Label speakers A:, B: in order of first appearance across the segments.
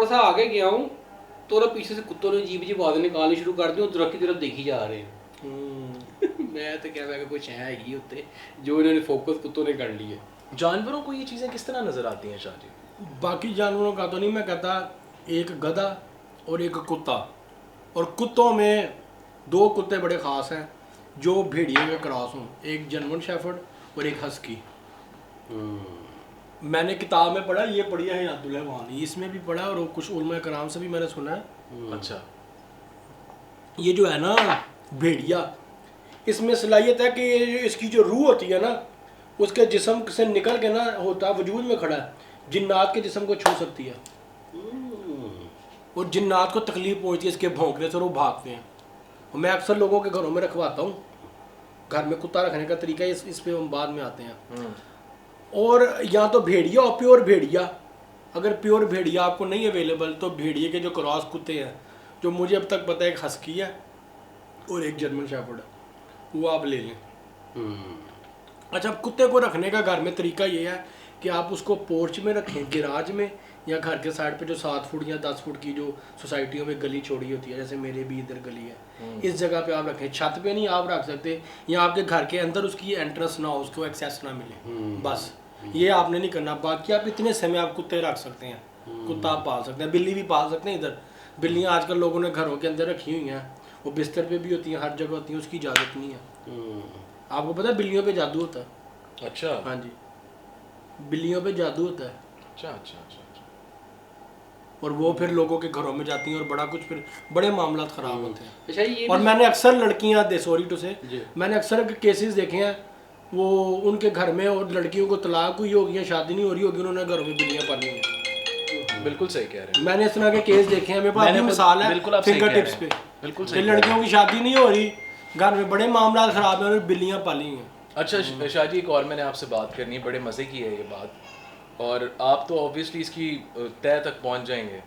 A: थोड़ा सा आगे गया हूँ तो ना पीछे से कुत्तों ने अजीब अजीब आवाज़ें निकालनी शुरू कर दी और दरख्त की तरफ देखी जा रहे हैं। मैं तो क्या मैं कुछ है ही होते जो इन्होंने फोकस कुत्तों ने कर लिया।
B: जानवरों को ये चीज़ें किस तरह नज़र आती हैं शाह जी?
C: बाकी जानवरों का तो नहीं मैं कहता, एक गधा और एक कुत्ता, और कुत्तों में दो कुत्ते बड़े ख़ास हैं जो भेड़िए के क्रॉस हों, एक जर्मन शेफर्ड और एक हस्की। मैंने किताब में पढ़ा, ये पढ़ी है अब्दुल रहमान, इसमें भी पढ़ा और कुछ उलमा कराम से भी मैंने सुना है।
B: अच्छा,
C: ये जो है ना भेड़िया, इसमें सलाहियत है कि इसकी जो रूह होती है ना उसके जिस्म से निकल के ना होता वजूद में खड़ा है, जिन्नात के जिस्म को छू सकती है और जिन्नात को तकलीफ पहुंचती है इसके भौंकने से और वो भागते हैं। और मैं अक्सर लोगों के घरों में रखवाता हूँ, घर में कुत्ता रखने का तरीका इस पे हम बाद में आते हैं। और या तो भेड़िया और प्योर भेड़िया, अगर प्योर भेड़िया आपको नहीं अवेलेबल तो भेड़िए के जो क्रॉस कुत्ते हैं, जो मुझे अब तक पता है एक हस्की है और एक जर्मन शेफर्ड है, वो आप ले लें। अच्छा, अब कुत्ते को रखने का घर में तरीका ये है कि आप उसको पोर्च में रखें, गिराज में, या घर के साइड पे जो 7 फुट या 10 फुट की जो सोसाइटियों में गली छोड़ी होती है, जैसे मेरे भी इधर गली है, इस जगह पे आप रखें। छत पे नहीं आप रख सकते, या आपके घर के अंदर उसकी एंट्रेंस ना हो, उसको एक्सेस ना मिले, बस ये आपने नहीं करना। बाकी आप इतने समय आप कुत्ते रख सकते हैं, कुत्ता आप पाल सकते हैं, बिल्ली भी पाल सकते हैं। इधर बिल्लियाँ आजकल लोगों ने घरों के अंदर रखी हुई हैं, वो बिस्तर पे भी होती हैं, हर जगह होती हैं, उसकी इजाज़त नहीं है। आपको पता है बिल्लियों पे जादू होता है?
B: अच्छा,
C: हाँ जी, बिल्लियों पे जादू होता है।
B: अच्छा, अच्छा, अच्छा।
C: और वो फिर लोगों के घरों में जाती हैं और बड़ा कुछ फिर बड़े मामला ख़राब होते हैं।
A: अच्छा ये
C: और मैंने अक्सर लड़कियां दे सॉरी टू से
A: जी।
C: मैंने अक्सर केसेस देखे हैं, वो उनके घर में और लड़कियों को तलाक हुई होगी या शादी नहीं हो रही होगी, उन्होंने घरों में बिल्लियां पाली हैं।
B: बिल्कुल सही कह रहे हैं।
C: मैंने इस तरह के केस देखे हैं, मेरे पास अभी मिसाल है
B: बिल्कुल आप सही
C: फिंगर
B: कह रहे
C: टिप्स पे।
B: हैं, बिल्कुल
C: कि
B: सही कह रहे हैं।
C: लड़कियों की शादी नहीं हो रही, घर में बड़े मामला ख़राब हैं और बिल्लियां पाली हैं।
B: अच्छा शाह जी, एक और मैंने आपसे बात करनी है, बड़े मज़े की है ये बात, और आप तो ऑब्वियसली इसकी तह तक पहुंच जाएंगे,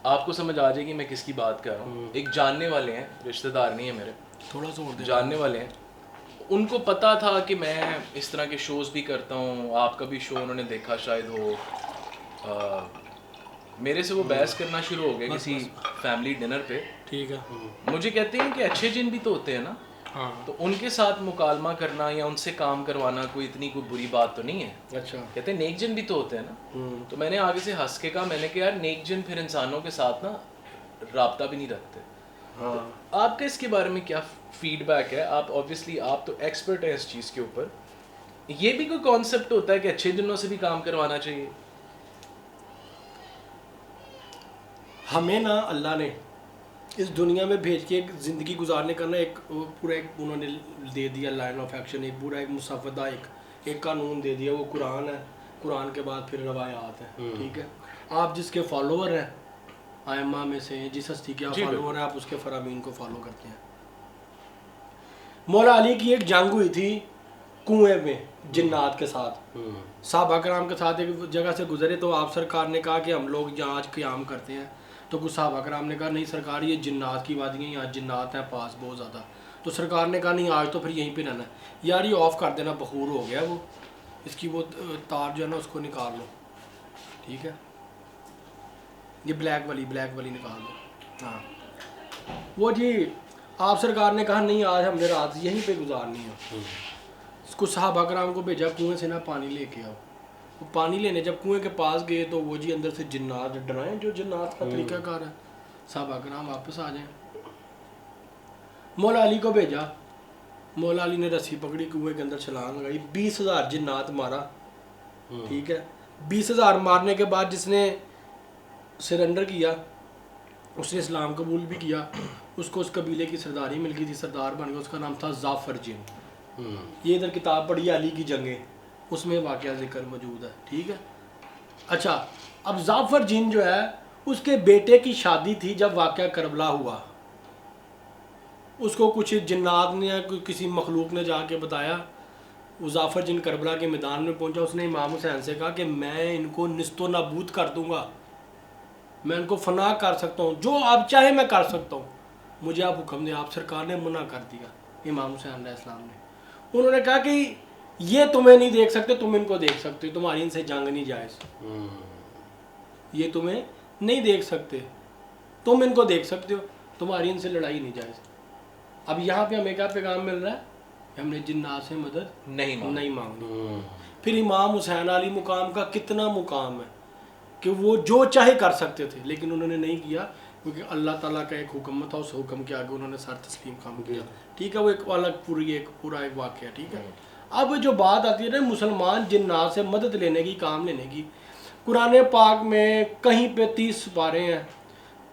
B: आपको समझ आ जाएगी मैं किसकी बात कर रहा हूँ। एक जानने वाले हैं, रिश्तेदार नहीं है मेरे,
C: थोड़ा सा और
B: जानने वाले हैं, उनको पता था कि मैं इस तरह के शोज़ भी करता हूँ, आपका भी शो उन्होंने देखा शायद हो। मेरे से वो बहस करना शुरू हो गए किसी फैमिली डिनर पे।
C: ठीक है।
B: मुझे कहते हैं कि अच्छे जिन भी तो होते हैं ना,
C: हाँ,
B: तो उनके साथ मुकालमा करना या उनसे काम करवाना कोई इतनी कोई बुरी बात तो नहीं है।
C: अच्छा।
B: कहते हैं नेक जिन भी तो होते हैं ना। तो मैंने आगे से हंस के कहा, मैंने कहा यार नेक जिन फिर इंसानों के साथ ना राब्ता भी नहीं रखते।
C: हाँ,
B: तो आपका इसके बारे में क्या फीडबैक है? आप ऑब्वियसली आप तो एक्सपर्ट है इस चीज़ के ऊपर, ये भी कोई कॉन्सेप्ट होता है कि अच्छे जिनों से भी काम करवाना चाहिए?
C: हमें ना अल्लाह ने इस दुनिया में भेज के एक ज़िंदगी गुजारने का ना एक पूरा एक उन्होंने दे दिया लाइन ऑफ एक्शन, एक पूरा एक मुसफ़दा एक कानून दे दिया। वो कुरान है, कुरान के बाद फिर रवायात है। ठीक है, आप जिसके फॉलोवर हैं आयमा में से, जिस हस्ती के आप फॉलोवर हैं, आप उसके फरामीन को फॉलो करते हैं। मौला अली की एक जंग हुई थी कुएं में जिन्नात के साथ, साहबा कराम के साथ एक जगह से गुजरे, तो आप सरकार ने कहा कि हम लोग यहाँ आज क़याम करते हैं। तो कुछ साहबा कराम ने कहा नहीं सरकार, ये जिन्नात की वादी है, यहाँ जिन्नात हैं पास बहुत ज़्यादा। तो सरकार ने कहा नहीं आज तो फिर यहीं पे रहना है। यार ये ऑफ़ कर देना, बखूर हो गया वो, इसकी वो तार जो है ना उसको निकाल लो। ठीक है, ये ब्लैक वाली निकाल दो। हाँ, वो जी आप सरकार ने कहा नहीं आज हमने रात यहीं पे गुजारनी है। कुछ सहाबा कराम को भेजा कुएं से ना पानी लेके आओ। वो पानी लेने जब कुएं के पास गए तो वो जी अंदर से जिन्नात डराए, जो जिन्नात का तरीकाकार है, सहाबा कराम वापस आ जाए। मौला अली को भेजा, मौला अली ने रस्सी पकड़ी, कुएं के अंदर छलांग लगाई, 20,000 जिन्नात मारा। ठीक है, 20,000 मारने के बाद जिसने सरेंडर किया, उसने इस्लाम कबूल भी किया, उसको उस कबीले की सरदारी मिल गई थी, सरदार बन गया, उसका नाम था जाफ़र जिन। ये इधर किताब पढ़ी अली की जंगें, उसमें वाक़या ज़िक्र मौजूद है। ठीक है, अच्छा अब जाफ़र जिन जो है उसके बेटे की शादी थी जब वाक़या करबला हुआ, उसको कुछ जिन्नात ने या किसी मखलूक ने जाके बताया। वो जाफ़र जिन करबला के मैदान में पहुंचा, उसने इमाम हुसैन से कहा कि मैं इनको निस्तो नाबूद कर दूंगा, मैं इनको फना कर सकता हूँ, जो आप चाहे मैं कर सकता हूँ, मुझे आप हुक्म दें। आप सरकार ने मना कर दिया इमाम हुसैन अलैहिस्सलाम ने। उन्होंने कहा कि ये तुम्हें नहीं देख सकते, तुम इनको देख सकते हो, तुम्हारी इनसे जंग नहीं जायज़, ये तुम्हें नहीं देख सकते, तुम इनको देख सकते हो, तुम्हारी इनसे लड़ाई नहीं जायज़। अब यहाँ पे हमें क्या पैगाम मिल रहा है? हमने जिन्नात से मदद नहीं मांगनी। फिर इमाम हुसैन अली मुकाम का कितना मुकाम है कि वो जो चाहे कर सकते थे, लेकिन उन्होंने नहीं किया, क्योंकि अल्लाह ताला का एक हुक्म था, उस हुक्म के आगे उन्होंने सर तस्लीम काम किया। ठीक है, वो एक अलग पूरा एक वाक़या। ठीक है, अब जो बात आती है ना मुसलमान जिन्नात से मदद लेने की, काम लेने की, कुरान पाक में कहीं पे 30 पारे हैं,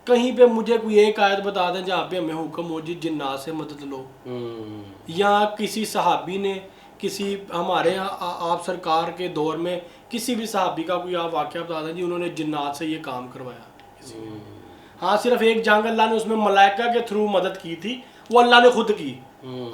C: कहीं पे मुझे कोई एक आयत बता दें जहाँ पे हमें हुक्म हो जी जिन्नात से मदद लो, या किसी सहाबी ने किसी हमारे आप सरकार के दौर में किसी भी सहाबी का कोई आप वाक़या बता दें जी उन्होंने जिन्नात से ये काम करवाया। हाँ, सिर्फ एक जंग अल्लाह ने उसमें मलाइका के थ्रू मदद की थी, वो अल्लाह ने खुद की,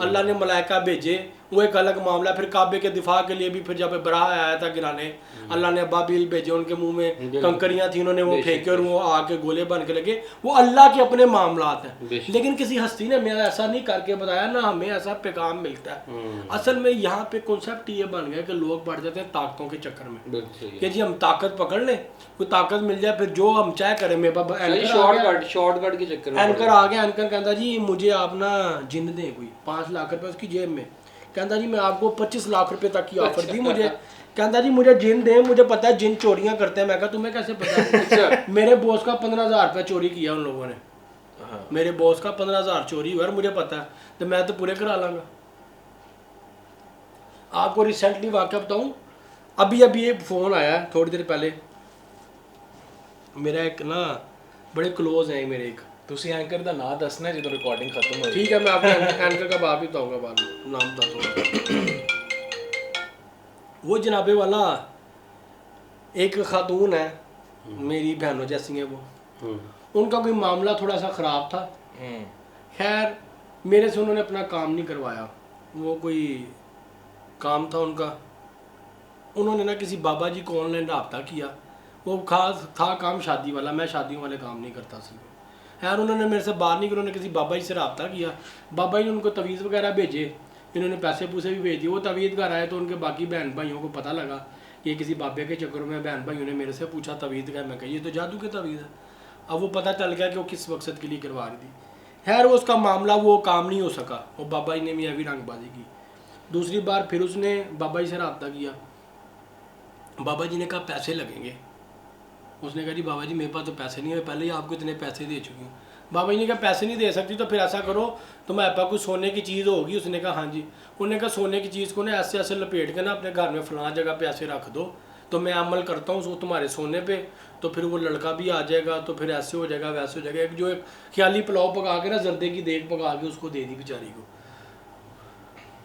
C: अल्लाह ने मलाइका भेजे, वो एक अलग मामला। फिर काबे के दिफा के लिए भी फिर जब बराह आया था गिराने, अल्लाह ने अबाबील भेजे, उनके मुंह में कंकरियां थी, उन्होंने वो फेंके और वो आके गोले बन के लगे। वो अल्लाह के अपने मामलात हैं, लेकिन किसी हस्ती ने मेरा ऐसा नहीं करके बताया, ना हमें ऐसा पैगाम मिलता है। असल में यहाँ पे कॉन्सेप्ट ये बन गया कि लोग बढ़ जाते हैं ताकतों के चक्कर में कि जी हम ताकत पकड़ लें, कोई ताकत मिल जाए, फिर जो हम चाहे करें। मेरे पास
A: शॉर्टकट के चक्कर में
C: एंकर आ गया, एंकर कहता जी मुझे आप ना जिन दें कोई 5 लाख रुपए उसकी जेब में, कहता जी मैं आपको 25 लाख रुपए तक की ऑफर दी मुझे, कहता जी मुझे जिन दे, मुझे पता है जिन चोरियां करते हैं। मैं कहा तुम्हें कैसे पता? मेरे बॉस का 15,000 रुपये चोरी किया उन लोगों ने, मेरे बॉस का 15,000 चोरी हुआ, मुझे पता है, तो मैं तो पूरे करा लाऊंगा। आपको रिसेंटली वाक़या बताऊं, अभी एक फ़ोन आया थोड़ी देर पहले, मेरा एक ना बड़े क्लोज है मेरे एक,
B: ਤੁਸੀਂ एंकर ਦਾ ਨਾਂ ਦੱਸਣਾ ਜਦੋਂ रिकॉर्डिंग खत्म हो।
C: ठीक है, मैं आपको एंकर का बाप ही बताऊंगा, बाद में नाम बता दूंगा। वो जनाबे वाला एक खातून है, मेरी बहनों जैसी है वो, उनका कोई मामला थोड़ा सा ख़राब था। खैर मेरे से उन्होंने अपना काम नहीं करवाया, वो कोई काम था उनका, उन्होंने ना किसी बाबा जी को ऑनलाइन रब्ता किया, वो खास था काम शादी वाला, मैं शादियों वाले काम नहीं करता सिर्फ। खैर उन्होंने मेरे से बात नहीं की, उन्होंने किसी बाबा जी से रब्ता किया, बाबा जी ने उनको तवीज़ वगैरह भेजे, इन्होंने पैसे पूसे भी भेज दिए। वो तवीज़ घर आए तो उनके बाकी बहन भाइयों को पता लगा कि किसी बाबे के चक्कर में, बहन भाइयों ने मेरे से पूछा तवीज़ का, मैं कही ये तो जादू की तवीज़ है। अब वो पता चल गया कि वो किस मकसद के लिए करवा रही थी। खैर वो उसका मामला वो काम नहीं हो सका, वो बाबा जी ने भी अभी रंगबाजी की। दूसरी बार फिर उसने बाबा जी से रब्ता किया, बाबा जी ने कहा पैसे लगेंगे। उसने कहा जी बाबा जी मेरे पास तो पैसे नहीं है, पहले ही आपको इतने पैसे दे चुकी हूँ। बाबा जी ने कहा पैसे नहीं दे सकती तो फिर ऐसा करो, तुम्हारे पास कुछ सोने की चीज़ होगी? उसने कहा हाँ जी। उन्होंने कहा सोने की चीज़ को ना ऐसे ऐसे लपेट के ना अपने घर में फलां जगह पे ऐसे रख दो, तो मैं अमल करता हूँ उसको तुम्हारे सोने पे, तो फिर वो लड़का भी आ जाएगा, तो फिर ऐसे हो जाएगा वैसे हो जाएगा। एक जो एक ख्याली पुलाव पका के ना जर्दे की देग पका के उसको दे दी बेचारी को,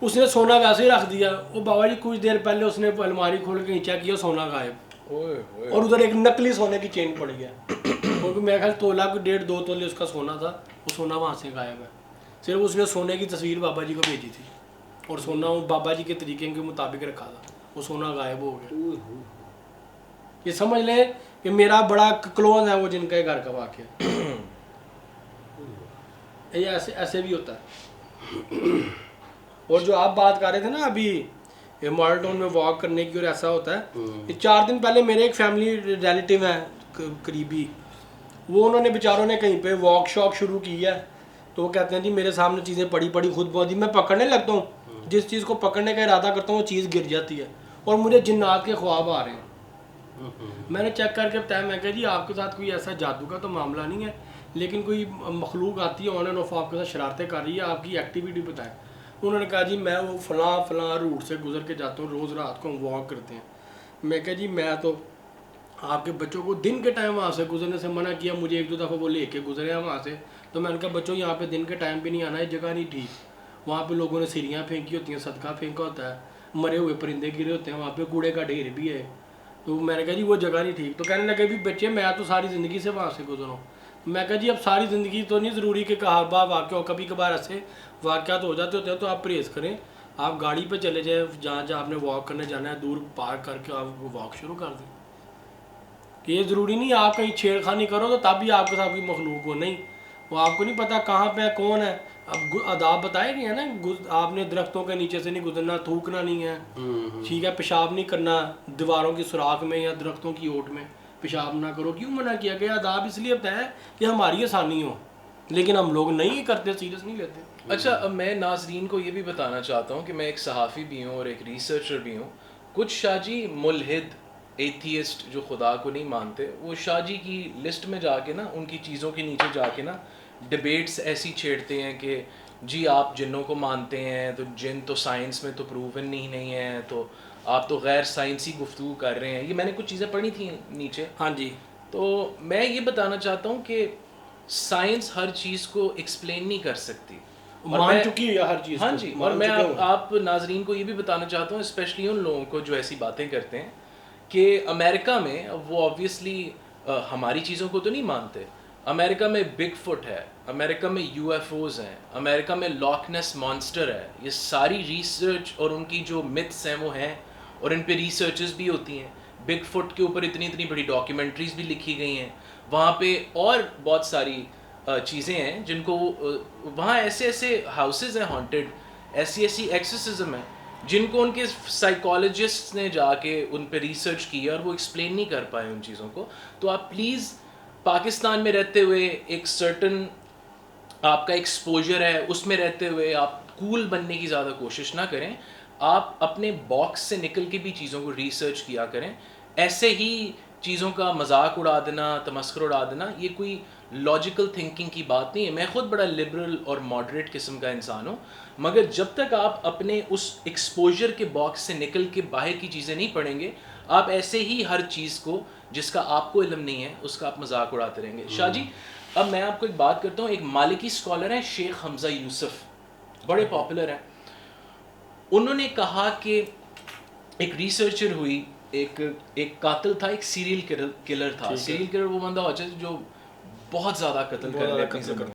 C: उसने सोना वैसे ही रख दिया। वो बाबा जी कुछ देर पहले उसने अलमारी खोल के नीचा किया, सोना गायब, और उधर एक नकली सोने की चेन पड़ गया, क्योंकि मेरे ख्याल तोला को 1.5-2 तोले उसका सोना था, वो सोना वहाँ से गायब है। सिर्फ उसने सोने की तस्वीर बाबा जी को भेजी थी और सोना वो बाबा जी के तरीके के मुताबिक रखा था, वो सोना गायब हो गया। ये समझ लें कि मेरा बड़ा क्लोज है वो जिनका घर का वाक़या, ये ऐसे भी होता है। और जो आप बात कर रहे थे ना अभी मॉडल टाउन में वॉक करने की, और ऐसा होता है, ये 4 दिन पहले मेरे एक फैमिली रिलेटिव हैं करीबी, वो उन्होंने बेचारों ने कहीं पे वॉक शॉक शुरू की है, तो वो कहते हैं जी मेरे सामने चीज़ें पड़ी पड़ी खुद बहुत ही मैं पकड़ने लगता हूँ, जिस चीज़ को पकड़ने का इरादा करता हूँ वो चीज़ गिर जाती है और मुझे जिन्नात के ख्वाब आ रहे हैं। मैंने चेक करके बताया, मैं कहा जी आपके साथ कोई ऐसा जादू का तो मामला नहीं है, लेकिन कोई मखलूक आती है ऑन एंड ऑफ आपके साथ शरारतें कर रही है, आपकी एक्टिविटी बताएं। उन्होंने कहा जी मैं वो फलां रूट से गुजर के जाता हूँ, रोज़ रात को हम वॉक करते हैं। मैं कहा जी मैं तो आपके बच्चों को दिन के टाइम वहाँ से गुजरने से मना किया, मुझे 1-2 दफ़ा वो लेके गुजरे हैं वहाँ से, तो मैंने कहा बच्चों यहाँ पे दिन के टाइम पे नहीं आना, ये जगह नहीं ठीक, वहाँ पे लोगों ने सिरियाँ फेंकी होती हैं, सदका फेंका होता है, मरे हुए परिंदे गिरे होते हैं, वहाँ पे कूड़े का ढेर भी है, तो मैंने कहा जी वो जगह नहीं ठीक। तो कहने लगे भी बच्चे मैं तो सारी ज़िंदगी से वहाँ से गुजरा हूँ। मैं कहा जी अब सारी ज़िंदगी तो नहीं ज़रूरी कि कहा वाक़या हो, कभी कभार ऐसे वाक़यात हो जाते होते हैं, तो आप परहेज़ करें, आप गाड़ी पे चले जाएँ, जहाँ आपने वॉक करने जाना है दूर पार्क करके आप वॉक शुरू कर दें। कि ये ज़रूरी नहीं आप कहीं छेड़खानी करो तो तब भी आपके साथ कोई मखलूक हो, नहीं, वो आपको नहीं पता कहाँ पे है कौन है। अब आदाब बताए गए हैं ना, आपने दरख्तों के नीचे से नहीं गुजरना, थूकना नहीं है, ठीक है, पेशाब नहीं करना दीवारों की सुराख में या दरख्तों की ओट में, पेशाब ना करो, क्यों मना किया गया? आदाब इसलिए होता है कि हमारी आसानी हो, लेकिन हम लोग नहीं करते, सीरियस नहीं लेते।
B: अच्छा, अब मैं नाजरीन को ये भी बताना चाहता हूँ कि मैं एक सहाफ़ी भी हूँ और एक रिसर्चर भी हूँ। कुछ शाहजी मुल्हिद एथियस्ट जो खुदा को नहीं मानते, वो शाहजी की लिस्ट में जाके ना, उनकी चीज़ों के नीचे जाके ना डिबेट्स ऐसी छेड़ते हैं कि जी आप जिन्नों को मानते हैं तो जिन तो साइंस में तो प्रूवन ही नहीं है, तो आप तो गैर साइंसी गुफ्तगू कर रहे हैं। ये मैंने कुछ चीज़ें पढ़ी थी नीचे।
C: हाँ जी।
B: तो मैं ये बताना चाहता हूँ कि साइंस हर चीज़ को एक्सप्लेन नहीं कर सकती,
C: मान चुकी है हर चीज़।
B: हाँ जी। और मैं आप नाजरीन को ये भी बताना चाहता हूँ, स्पेशली उन लोगों को जो ऐसी बातें करते हैं कि अमेरिका में वो ऑब्वियसली हमारी चीज़ों को तो नहीं मानते। अमेरिका में बिग फुट है, अमेरिका में यूएफओज हैं, अमेरिका में लॉकनेस मॉन्स्टर है। ये सारी रिसर्च और उनकी जो मिथ्स हैं वो हैं, और इन पे रिसर्चेस भी होती हैं। बिग फुट के ऊपर इतनी इतनी बड़ी डॉक्यूमेंट्रीज भी लिखी गई हैं वहाँ पे, और बहुत सारी चीज़ें हैं जिनको वहाँ ऐसे ऐसे हाउसेज हैं हॉन्टेड, ऐसी ऐसी एक्सोसिज्म है जिनको उनके साइकोलॉजिस्ट ने जाके उन पे रिसर्च की और वो एक्सप्लेन नहीं कर पाए उन चीज़ों को। तो आप प्लीज़ पाकिस्तान में रहते हुए एक सर्टन आपका एक्सपोजर है, उसमें रहते हुए आप कूल बनने की ज़्यादा कोशिश ना करें। आप अपने बॉक्स से निकल के भी चीज़ों को रिसर्च किया करें। ऐसे ही चीज़ों का मजाक उड़ा देना, तमस्खुर उड़ा देना, ये कोई लॉजिकल थिंकिंग की बात नहीं है। मैं खुद बड़ा लिबरल और मॉडरेट किस्म का इंसान हूँ, मगर जब तक आप अपने उस एक्सपोजर के बॉक्स से निकल के बाहर की चीज़ें नहीं पढ़ेंगे, आप ऐसे ही हर चीज़ को जिसका आपको इल्म नहीं है उसका आप मजाक उड़ाते रहेंगे। शाह जी, अब मैं आपको एक बात करता हूँ। एक मालिकी स्कॉलर हैं शेख हमजा यूसुफ, बड़े पॉपुलर हैं। उन्होंने कहा कि एक रिसर्चर हुई, एक कातिल था, एक सीरियल किलर था। सीरियल किलर वो बंदा होता है जो बहुत ज़्यादा कत्ल कर ले अपनी ज़िंदगी में।